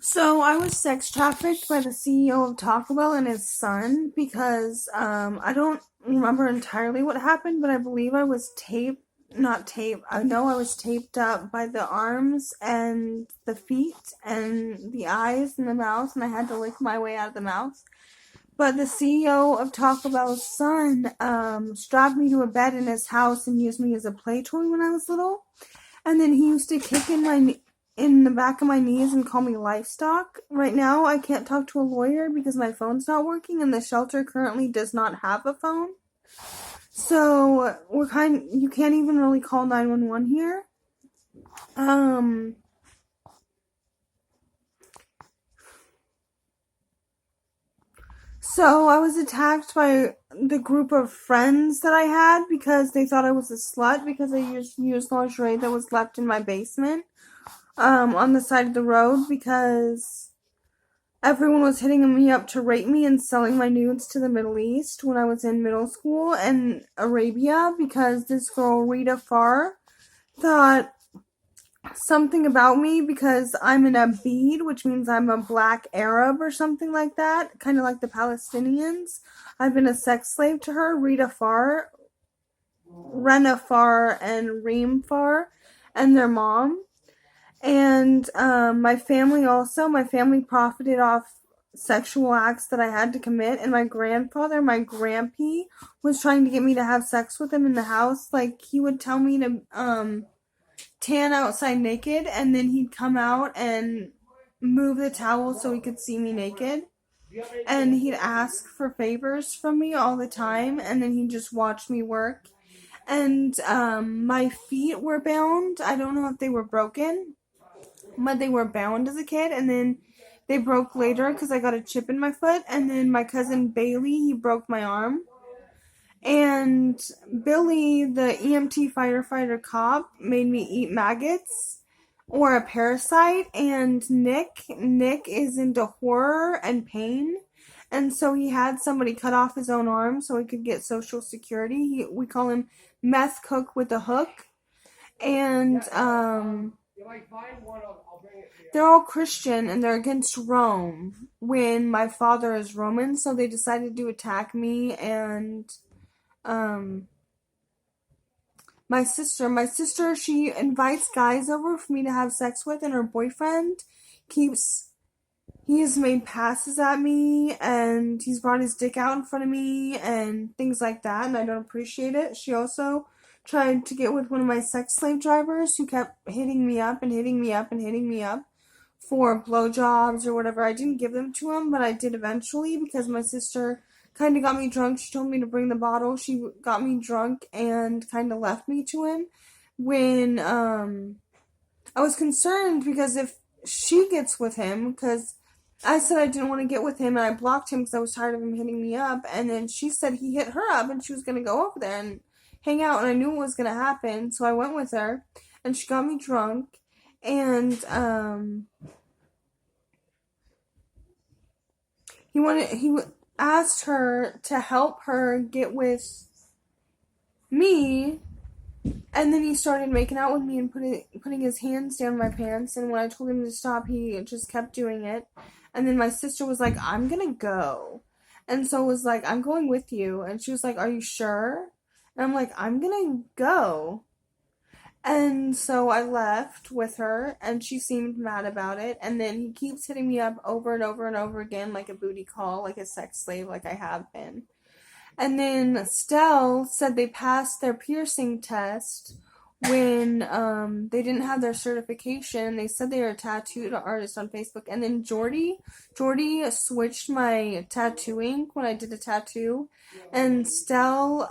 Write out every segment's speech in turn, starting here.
So I was sex trafficked by the CEO of Taco Bell and his son because I don't remember entirely what happened, but I believe I was I know I was taped up by the arms and the feet and the eyes and the mouth, and I had to lick my way out of the mouth. But the CEO of Taco Bell's son strapped me to a bed in his house and used me as a play toy when I was little. And then he used to kick in the back of my knees and call me livestock. Right now, I can't talk to a lawyer because my phone's not working, and the shelter currently does not have a phone. So you can't even really call 911 here. Um, so I was attacked by the group of friends that I had because they thought I was a slut because I used lingerie that was left in my basement. On the side of the road because everyone was hitting me up to rape me and selling my nudes to the Middle East when I was in middle school and Arabia because this girl, Rita Farr, thought something about me because I'm an Abid, which means I'm a black Arab or something like that, kind of like the Palestinians. I've been a sex slave to her, Rita Farr, Rena Farr, and Reem Farr, and their mom. And my family profited off sexual acts that I had to commit. And my grandfather, my grampy, was trying to get me to have sex with him in the house. Like, he would tell me to tan outside naked, and then he'd come out and move the towel so he could see me naked. And he'd ask for favors from me all the time, and then he'd just watch me work. And my feet were bound. I don't know if they were broken, but they were bound as a kid, and then they broke later because I got a chip in my foot. And then my cousin Bailey, he broke my arm. And Billy, the EMT firefighter cop, made me eat maggots or a parasite. And Nick is into horror and pain. And so he had somebody cut off his own arm so he could get Social Security. We call him Meth Cook with a Hook. And they're all Christian and they're against Rome when my father is Roman, so they decided to attack me and my sister. My sister, she invites guys over for me to have sex with, and her boyfriend he has made passes at me and he's brought his dick out in front of me and things like that, and I don't appreciate it. She also tried to get with one of my sex slave drivers who kept hitting me up and hitting me up and hitting me up for blowjobs or whatever. I didn't give them to him, but I did eventually because my sister kind of got me drunk. She told me to bring the bottle. She got me drunk and kind of left me to him when I was concerned because if she gets with him, because I said I didn't want to get with him and I blocked him because I was tired of him hitting me up, and then she said he hit her up and she was going to go over there and hang out, and I knew what was going to happen, so I went with her and she got me drunk. And he asked her to help her get with me, and then he started making out with me and putting his hands down my pants, and when I told him to stop, he just kept doing it. And then my sister was like, I'm gonna go. And so I was like, I'm going with you. And she was like, are you sure? And I'm like, I'm gonna go. And so I left with her, and she seemed mad about it. And then he keeps hitting me up over and over and over again, like a booty call, like a sex slave, like I have been. And then Stell said they passed their piercing test when they didn't have their certification. They said they were a tattoo artist on Facebook. And then Jordy switched my tattoo ink when I did a tattoo. And Stell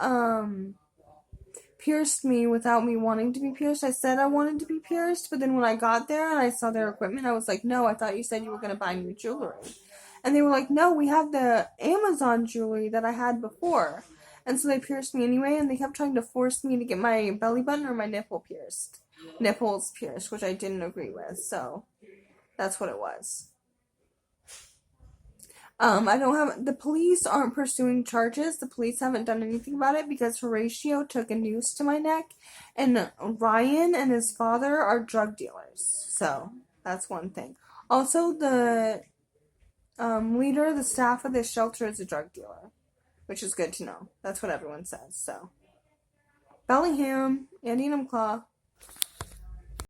pierced me without me wanting to be pierced. I said I wanted to be pierced, but then when I got there and I saw their equipment, I was like, no, I thought you said you were going to buy new jewelry. And they were like, no, we have the Amazon jewelry that I had before. And so they pierced me anyway, and they kept trying to force me to get my belly button or my nipples pierced, which I didn't agree with, so that's what it was. The police aren't pursuing charges. The police haven't done anything about it because Horatio took a noose to my neck, and Ryan and his father are drug dealers, so That's one thing. Also, the leader, the staff of this shelter is a drug dealer, which is good to know. That's what everyone says. So, Bellingham, Andy and Claw.